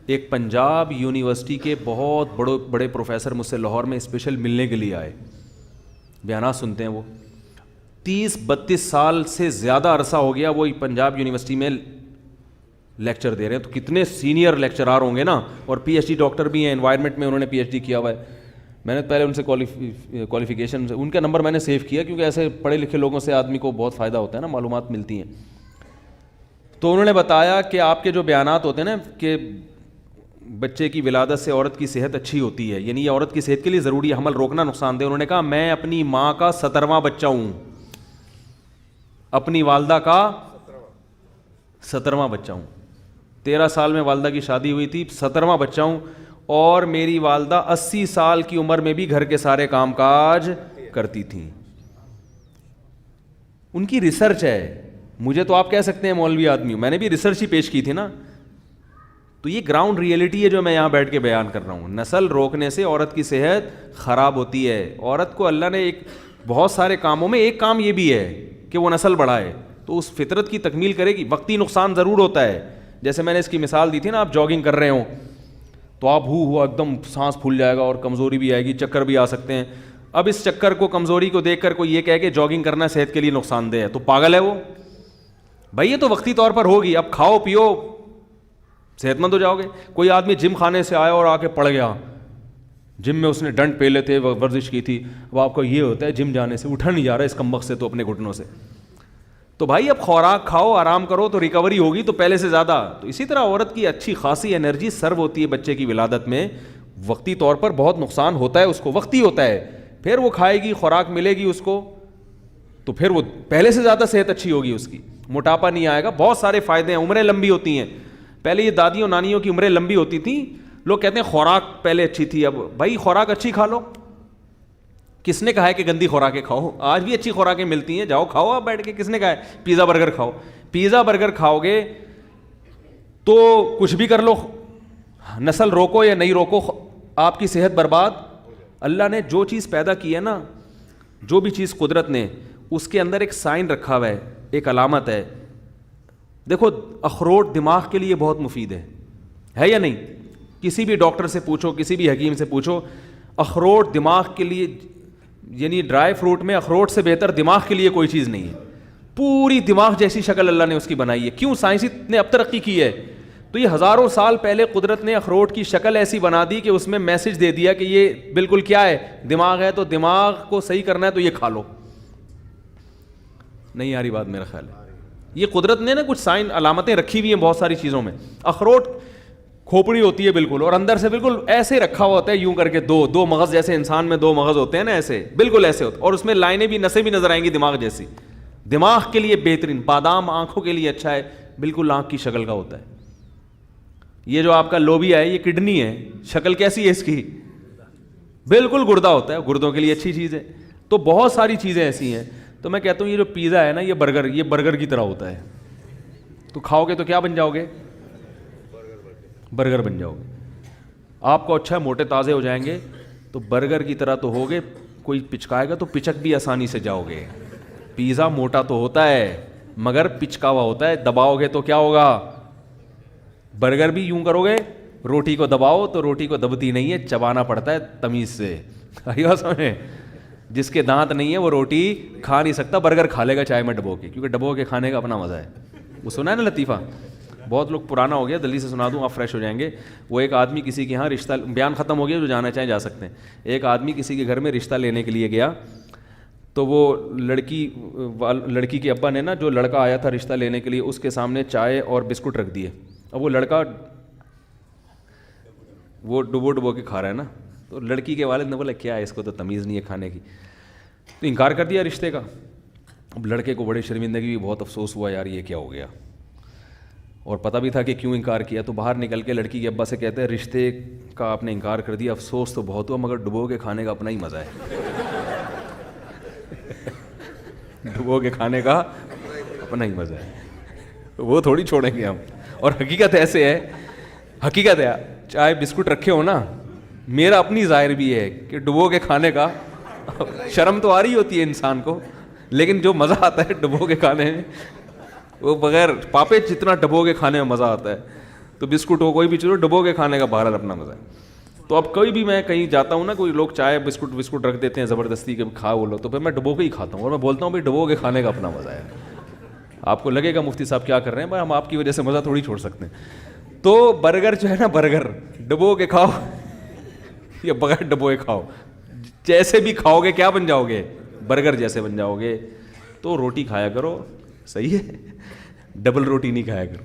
ایک پنجاب یونیورسٹی کے بہت بڑے پروفیسر مجھ سے لاہور میں اسپیشل ملنے کے لیے آئے, بیانات سنتے ہیں وہ. 30-32 سال سے زیادہ عرصہ ہو گیا وہ پنجاب یونیورسٹی میں لیکچر دے رہے ہیں, تو کتنے سینئر لیکچرار ہوں گے نا, اور پی ایچ ڈی ڈاکٹر بھی ہیں, انوائرمنٹ میں انہوں نے پی ایچ ڈی کیا ہوا ہے. میں نے پہلے ان سے کوالیفیکیشن, ان کا نمبر میں نے سیو کیا کیونکہ ایسے پڑھے لکھے لوگوں سے آدمی کو بہت فائدہ ہوتا ہے نا, معلومات ملتی ہیں. تو انہوں نے بتایا کہ آپ کے جو بیانات ہوتے ہیں نا کہ بچے کی ولادت سے عورت کی صحت اچھی ہوتی ہے, یعنی یہ عورت کی صحت کے لیے ضروری ہے, حمل روکنا نقصان دہ. انہوں نے کہا میں اپنی ماں کا 17واں بچہ ہوں, اپنی والدہ کا 17واں بچہ ہوں. 13 سال میں والدہ کی شادی ہوئی تھی, 17واں بچہ ہوں, اور میری والدہ 80 سال کی عمر میں بھی گھر کے سارے کام کاج کرتی تھیں. ان کی ریسرچ ہے. مجھے تو آپ کہہ سکتے ہیں مولوی آدمی ہوں, میں نے بھی ریسرچ ہی پیش کی تھی نا. تو یہ گراؤنڈ ریئلٹی ہے جو میں یہاں بیٹھ کے بیان کر رہا ہوں. نسل روکنے سے عورت کی صحت خراب ہوتی ہے. عورت کو اللہ نے ایک بہت سارے کاموں میں ایک کام یہ بھی ہے کہ وہ نسل بڑھائے, تو اس فطرت کی تکمیل کرے گی. وقتی نقصان ضرور ہوتا ہے, جیسے میں نے اس کی مثال دی تھی نا, آپ جاگنگ کر رہے ہوں تو آپ ہوا ایک دم سانس پھول جائے گا اور کمزوری بھی آئے گی, چکر بھی آ سکتے ہیں. اب اس چکر کو, کمزوری کو دیکھ کر کوئی یہ کہے کہ جاگنگ کرنا صحت کے لیے نقصان دہ ہے, تو پاگل ہے وہ. بھائی یہ تو وقتی طور پر ہوگی, اب کھاؤ پیو صحت مند ہو جاؤ گے. کوئی آدمی جم خانے سے آیا اور آ کے پڑ گیا, جم میں اس نے ڈنڈ پہلے تھے, ورزش کی تھی, اب آپ کو یہ ہوتا ہے جم جانے سے اٹھا نہیں جا رہا اس کمبخت سے تو اپنے گھٹنوں سے. تو بھائی اب خوراک کھاؤ, آرام کرو تو ریکوری ہوگی تو پہلے سے زیادہ. تو اسی طرح عورت کی اچھی خاصی انرجی سرو ہوتی ہے بچے کی ولادت میں. وقتی طور پر بہت نقصان ہوتا ہے اس کو, وقتی ہوتا ہے, پھر وہ کھائے گی, خوراک ملے گی اس کو, تو پھر وہ پہلے سے زیادہ صحت اچھی ہوگی اس کی, موٹاپا نہیں آئے گا, بہت سارے فائدے ہیں, عمریں لمبی ہوتی ہیں. پہلے یہ دادیوں نانیوں کی عمریں لمبی ہوتی تھیں, لوگ کہتے ہیں خوراک پہلے اچھی تھی. اب بھائی خوراک اچھی کھا لو, کس نے کہا ہے کہ گندی خوراکیں کھاؤ؟ آج بھی اچھی خوراکیں ملتی ہیں, جاؤ کھاؤ آپ بیٹھ کے. کس نے کہا ہے پیزا برگر کھاؤ؟ پیزا برگر کھاؤ گے تو کچھ بھی کر لو, نسل روکو یا نہیں روکو, آپ کی صحت برباد. اللہ نے جو چیز پیدا کی ہے نا, جو بھی چیز قدرت نے, اس کے اندر ایک سائن رکھا ہوا ہے, ایک علامت ہے. دیکھو اخروٹ دماغ کے لیے بہت مفید ہے یا نہیں؟ کسی بھی ڈاکٹر سے پوچھو, کسی بھی حکیم سے پوچھو, اخروٹ دماغ کے لیے, یعنی ڈرائی فروٹ میں اخروٹ سے بہتر دماغ کے لیے کوئی چیز نہیں ہے. پوری دماغ جیسی شکل اللہ نے اس کی بنائی ہے. کیوں؟ سائنسی نے اب ترقی کی ہے. تو یہ ہزاروں سال پہلے قدرت نے اخروٹ کی شکل ایسی بنا دی کہ اس میں میسج دے دیا کہ یہ بالکل کیا ہے, دماغ ہے, تو دماغ کو صحیح کرنا ہے تو یہ کھا لو. نہیں آ رہی بات میرا خیال ہے. یہ قدرت نے نا کچھ سائن علامتیں رکھی ہوئی ہیں بہت ساری چیزوں میں. اخروٹ کھوپڑی ہوتی ہے بالکل, اور اندر سے بالکل ایسے رکھا ہوتا ہے یوں کر کے, دو مغز جیسے انسان میں 2 مغز ہوتے ہیں نا, ایسے بالکل ایسے ہوتے, اور اس میں لائنیں بھی, نسیں بھی نظر آئیں گی دماغ جیسی. دماغ کے لیے بہترین. بادام آنکھوں کے لیے اچھا ہے, بالکل آنکھ کی شکل کا ہوتا ہے. یہ جو آپ کا لوبیا ہے یہ کڈنی ہے, شکل کیسی ہے اس کی؟ بالکل گردہ ہوتا ہے, گردوں کے لیے اچھی چیز ہے. تو بہت ساری چیزیں ایسی ہیں. تو میں کہتا ہوں یہ جو پیزا ہے نا, یہ برگر کی طرح ہوتا ہے. تو کھاؤ گے تو کیا بن جاؤ گے؟ برگر بن جاؤ گے. آپ کو اچھا موٹے تازے ہو جائیں گے تو برگر کی طرح تو ہوگے, کوئی پچکائے گا تو پچک بھی آسانی سے جاؤ گے. پیزا موٹا تو ہوتا ہے مگر پچکا ہوا ہوتا ہے, دباؤ گے تو کیا ہوگا؟ برگر بھی یوں کرو گے, روٹی کو دباؤ تو روٹی کو دبتی نہیں ہے, چبانا پڑتا ہے تمیز سے. سمجھے؟ جس کے دانت نہیں ہے وہ روٹی کھا نہیں سکتا, برگر کھا لے گا چائے میں ڈبو کے, کیونکہ ڈبو کے کھانے کا اپنا مزہ ہے. وہ سنا ہے نا لطیفہ, بہت لوگ پرانا ہو گیا, جلدی سے سنا دوں آپ فریش ہو جائیں گے. وہ ایک آدمی کسی کے یہاں رشتہ, بیان ختم ہو گیا, جو جانا چاہیں جا سکتے ہیں. ایک آدمی کسی کے گھر میں رشتہ لینے کے لیے گیا, تو وہ لڑکی کے ابا نے نا, جو لڑکا آیا تھا رشتہ لینے کے لیے, اس کے سامنے چائے اور بسکٹ رکھ دیے. اب وہ لڑکا وہ ڈبو کے کھا رہا ہے نا, تو لڑکی کے والد نے بولا کیا ہے اس کو تو تمیز نہیں ہے کھانے کی, تو انکار کر دیا رشتے کا. اب لڑکے کو بڑی شرمندگی بھی, بہت افسوس ہوا یار یہ کیا ہو گیا, اور پتہ بھی تھا کہ کیوں انکار کیا. تو باہر نکل کے لڑکی کے ابا سے کہتے ہیں رشتے کا آپ نے انکار کر دیا, افسوس تو بہت ہوا مگر ڈبو کے کھانے کا اپنا ہی مزہ ہے. ڈبو کے کھانے کا اپنا ہی مزہ ہے, وہ تھوڑی چھوڑیں گے ہم. اور حقیقت ایسے ہے, حقیقت ہے, چائے بسکٹ رکھے ہو نا, میرا اپنی ظاہر بھی ہے کہ ڈبو کے کھانے کا شرم تو آ رہی ہوتی ہے انسان کو, لیکن جو مزہ آتا ہے ڈبو کے کھانے میں, وہ بغیر پاپے جتنا ڈبو کے کھانے میں مزہ آتا ہے. تو بسکٹ ہو کوئی بھی چیز ہو ڈبو کے کھانے کا بہرحال اپنا مزہ ہے. تو اب کوئی بھی میں کہیں جاتا ہوں نا, کوئی لوگ چائے بسکٹ رکھ دیتے ہیں زبردستی کہ کھا وہ لو, تو پھر میں ڈبو کے ہی کھاتا ہوں, اور میں بولتا ہوں بھائی ڈبو کے کھانے کا اپنا مزہ ہے. آپ کو لگے گا مفتی صاحب کیا کر رہے ہیں, بھائی ہم آپ کی وجہ سے مزہ تھوڑی چھوڑ سکتے ہیں. تو برگر جو ہے نا, برگر ڈبو کے کھاؤ یا بغیر ڈبوئے کھاؤ, جیسے بھی کھاؤ گے کیا بن جاؤ گے, برگر جیسے بن جاؤ گے. تو روٹی کھایا کرو, صحیح ہے, ڈبل روٹی نہیں کھایا کرو.